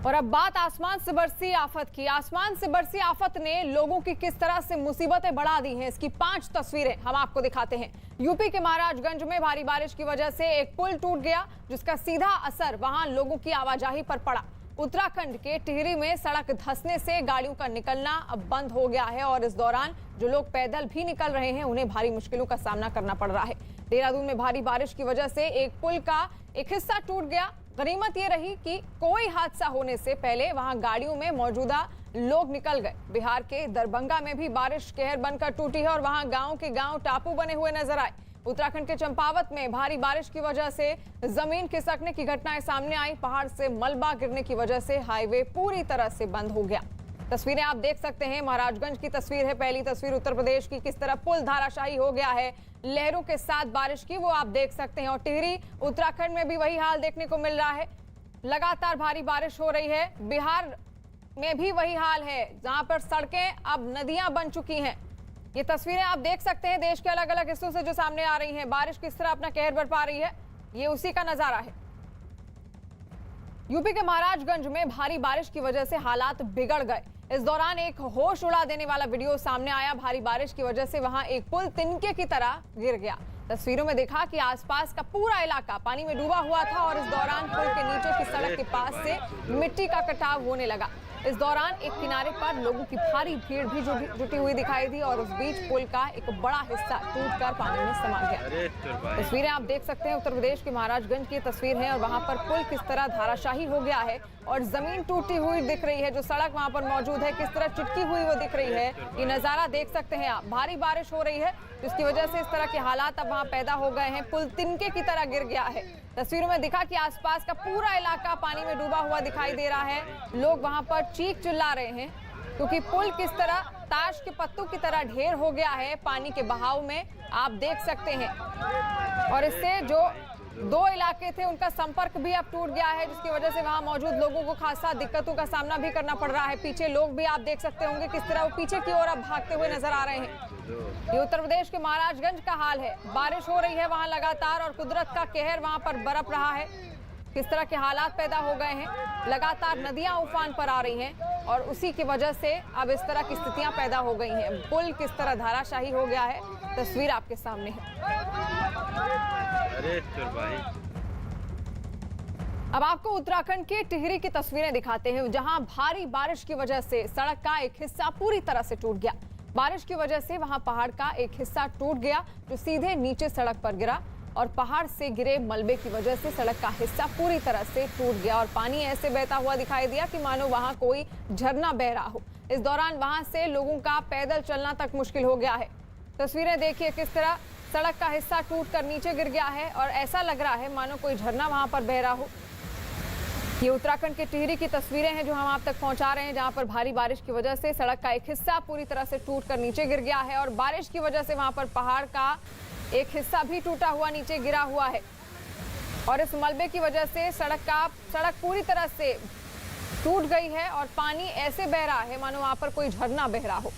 और अब बात आसमान से बरसी आफत की। आसमान से बरसी आफत ने लोगों की किस तरह से मुसीबतें बढ़ा दी हैं, इसकी 5 तस्वीरें हम आपको दिखाते हैं। यूपी के महाराजगंज में भारी बारिश की वजह से एक पुल टूट गया, जिसका सीधा असर वहां लोगों की आवाजाही पर पड़ा। उत्तराखंड के टिहरी में सड़क धंसने से गाड़ियों का निकलना अब बंद हो गया है और इस दौरान जो लोग पैदल भी निकल रहे हैं उन्हें भारी मुश्किलों का सामना करना पड़ रहा है। देहरादून में भारी बारिश की वजह से एक पुल का एक हिस्सा टूट गया। गनीमत ये रही कि कोई हादसा होने से पहले वहां गाड़ियों में मौजूदा लोग निकल गए। बिहार के दरभंगा में भी बारिश कहर बनकर टूटी है और वहां गांव के गांव टापू बने हुए नजर आए। उत्तराखंड के चंपावत में भारी बारिश की वजह से जमीन खिसकने की घटनाएं सामने आई। पहाड़ से मलबा गिरने की वजह से हाईवे पूरी तरह से बंद हो गया। तस्वीरें आप देख सकते हैं, महाराजगंज की तस्वीर है। पहली तस्वीर उत्तर प्रदेश की, किस तरह पुल धाराशाही हो गया है लहरों के साथ बारिश की, वो आप देख सकते हैं। और टिहरी उत्तराखंड में भी वही हाल देखने को मिल रहा है। लगातार भारी बारिश हो रही है। बिहार में भी वही हाल है, जहां पर सड़कें अब नदियां बन चुकी हैं। ये तस्वीरें आप देख सकते हैं देश के अलग अलग हिस्सों से जो सामने आ रही हैं। बारिश किस तरह अपना कहर बरपा रही है, ये उसी का नजारा है। यूपी के महाराजगंज में भारी बारिश की वजह से हालात बिगड़ गए। इस दौरान एक होश उड़ा देने वाला वीडियो सामने आया। भारी बारिश की वजह से वहां एक पुल तिनके की तरह गिर गया। तस्वीरों में देखा कि आसपास का पूरा इलाका पानी में डूबा हुआ था और इस दौरान पुल के नीचे की सड़क के पास से मिट्टी का कटाव होने लगा। इस दौरान एक किनारे पर लोगों की भारी भीड़ भी जुटी हुई दिखाई दी और उस बीच पुल का एक बड़ा हिस्सा टूटकर पानी में समा गया। तस्वीरें आप देख सकते हैं, उत्तर प्रदेश के महाराजगंज की तस्वीर है और वहां पर पुल किस तरह धाराशाही हो गया है और जमीन टूटी हुई दिख रही है। जो सड़क वहां पर मौजूद है किस तरह चिटकी हुई वो दिख रही है। ये नजारा देख सकते हैं आप। भारी बारिश हो रही है जिसकी वजह से इस तरह के हालात अब वहां पैदा हो गए हैं। पुल तिनके की तरह गिर गया है। तस्वीरों में दिखा कि आसपास का पूरा इलाका पानी में डूबा हुआ दिखाई दे रहा है। लोग वहां पर चीख चिल्ला रहे हैं क्योंकि पुल किस तरह ताश के पत्तों की तरह ढेर हो गया है पानी के बहाव में, आप देख सकते हैं। और इससे जो 2 इलाके थे उनका संपर्क भी अब टूट गया है, जिसकी वजह से वहां मौजूद लोगों को खासा दिक्कतों का सामना भी करना पड़ रहा है। पीछे लोग भी आप देख सकते होंगे किस तरह वो पीछे की ओर अब भागते हुए नजर आ रहे हैं। ये उत्तर प्रदेश के महाराजगंज का हाल है। बारिश हो रही है वहां लगातार और कुदरत का कहर वहां पर बरप रहा है। किस तरह के हालात पैदा हो गए हैं। लगातार नदियां उफान पर आ रही हैं और उसी की वजह से अब इस तरह की स्थितियां पैदा हो गई हैं। पुल किस तरह धाराशाही हो गया है, तस्वीर आपके सामने है। अब आपको उत्तराखंड के टिहरी की तस्वीरें दिखाते हैं, जहां भारी बारिश की वजह से सड़क का एक हिस्सा पूरी तरह से टूट गया। बारिश की वजह से वहां पहाड़ का एक हिस्सा टूट गया जो सीधे नीचे सड़क पर गिरा और पहाड़ से गिरे मलबे की वजह से सड़क का हिस्सा पूरी तरह से टूट गया और पानी ऐसे बहता हुआ दिखाई दिया कि मानो वहां कोई झरना बह रहा हो। इस दौरान वहां से लोगों का पैदल चलना तक मुश्किल हो गया है। तस्वीरें देखिए किस तरह सड़क का हिस्सा टूटकर नीचे गिर गया है और ऐसा लग रहा है मानो कोई झरना वहां पर बह रहा हो। ये उत्तराखंड के टिहरी की तस्वीरें हैं जो हम आप तक पहुंचा रहे हैं, जहां पर भारी बारिश की वजह से सड़क का एक हिस्सा पूरी तरह से टूटकर नीचे गिर गया है और बारिश की वजह से वहां पर पहाड़ का एक हिस्सा भी टूटा हुआ नीचे गिरा हुआ है और इस मलबे की वजह से सड़क पूरी तरह से टूट गई है और पानी ऐसे बह रहा है मानो वहां पर कोई झरना बह रहा हो।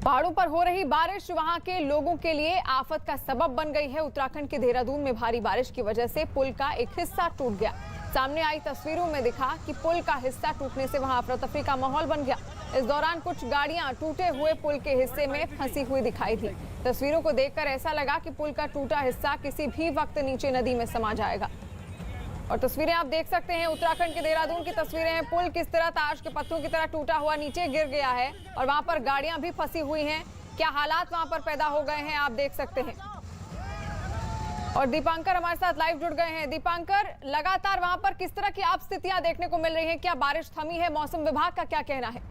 पहाड़ों पर हो रही बारिश वहां के लोगों के लिए आफत का सबब बन गई है। उत्तराखंड के देहरादून में भारी बारिश की वजह से पुल का एक हिस्सा टूट गया। सामने आई तस्वीरों में दिखा कि पुल का हिस्सा टूटने से वहां अफरा तफरी का माहौल बन गया। इस दौरान कुछ गाड़ियां टूटे हुए पुल के हिस्से में फंसी हुई दिखाई दी। तस्वीरों को देखकर ऐसा लगा कि पुल का टूटा हिस्सा किसी भी वक्त नीचे नदी में समा जाएगा। और तस्वीरें आप देख सकते हैं, उत्तराखंड के देहरादून की तस्वीरें हैं। पुल किस तरह ताश के पत्तों की तरह टूटा हुआ नीचे गिर गया है और वहां पर गाड़ियां भी फंसी हुई हैं। क्या हालात वहां पर पैदा हो गए हैं आप देख सकते हैं। और दीपांकर हमारे साथ लाइव जुड़ गए हैं। दीपांकर, लगातार वहां पर किस तरह की आप स्थितियां देखने को मिल रही हैं? क्या बारिश थमी है? मौसम विभाग का क्या कहना है?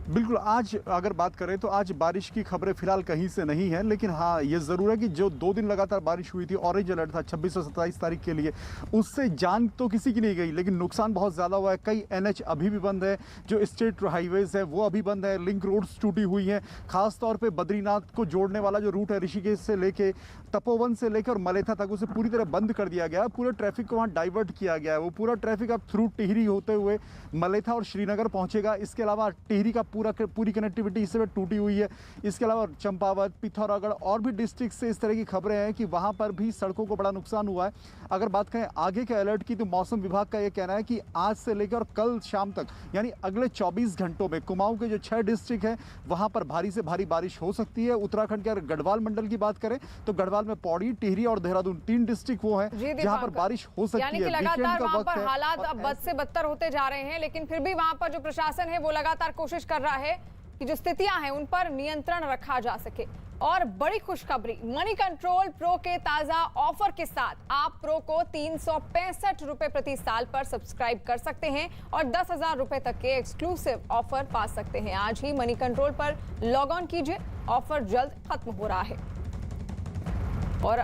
बिल्कुल, आज अगर बात करें तो आज बारिश की खबरें फिलहाल कहीं से नहीं है, लेकिन हाँ ये ज़रूर है कि जो 2 दिन लगातार बारिश हुई थी, ऑरेंज अलर्ट था 26 और 27 तारीख के लिए, उससे जान तो किसी की नहीं गई लेकिन नुकसान बहुत ज़्यादा हुआ है। कई NH अभी भी बंद है, जो स्टेट हाईवेज़ है वो अभी बंद है, लिंक रोड्स टूटी हुई हैं। खास तौर पे बद्रीनाथ को जोड़ने वाला जो रूट है ऋषिकेश से लेके तपोवन से लेकर मलेथा तक, उसे पूरी तरह बंद कर दिया गया है। पूरे ट्रैफिक को वहाँ डाइवर्ट किया गया है। वो पूरा ट्रैफिक अब थ्रू टिहरी होते हुए मलेथा और श्रीनगर पहुँचेगा। इसके अलावा टिहरी का पूरा पूरी कनेक्टिविटी इस समय टूटी हुई है। इसके अलावा चंपावत, पिथौरागढ़ और भी डिस्ट्रिक्ट से इस तरह की खबरें हैं कि वहां पर भी सड़कों को बड़ा नुकसान हुआ है। अगर बात करें आगे के अलर्ट की, तो मौसम विभाग का यह कहना है कि आज से लेकर कल शाम तक यानी अगले 24 घंटों में कुमाऊं के जो 6 डिस्ट्रिक्ट हैं वहां पर भारी से भारी बारिश हो सकती है। उत्तराखंड के अगर गढ़वाल मंडल की बात करें तो गढ़वाल में पौड़ी, टिहरी और देहरादून 3 डिस्ट्रिक्ट वो हैं जहां पर बारिश हो सकती है। यानी कि लगातार वहां पर हालात अब बद से बदतर होते जा रहे हैं, लेकिन फिर भी वहां पर जो प्रशासन है वो लगातार कोशिश कर रहा है कि जो स्थितियां हैं उन पर नियंत्रण रखा जा सके। और बड़ी खुशखबरी, मनी कंट्रोल प्रो के ताजा ऑफर के साथ आप प्रो को 365 रुपए प्रति साल पर सब्सक्राइब कर सकते हैं और 10,000 रुपए तक के एक्सक्लूसिव ऑफर पा सकते हैं। आज ही मनी कंट्रोल पर लॉग ऑन कीजिए, ऑफर जल्द खत्म हो रहा है। और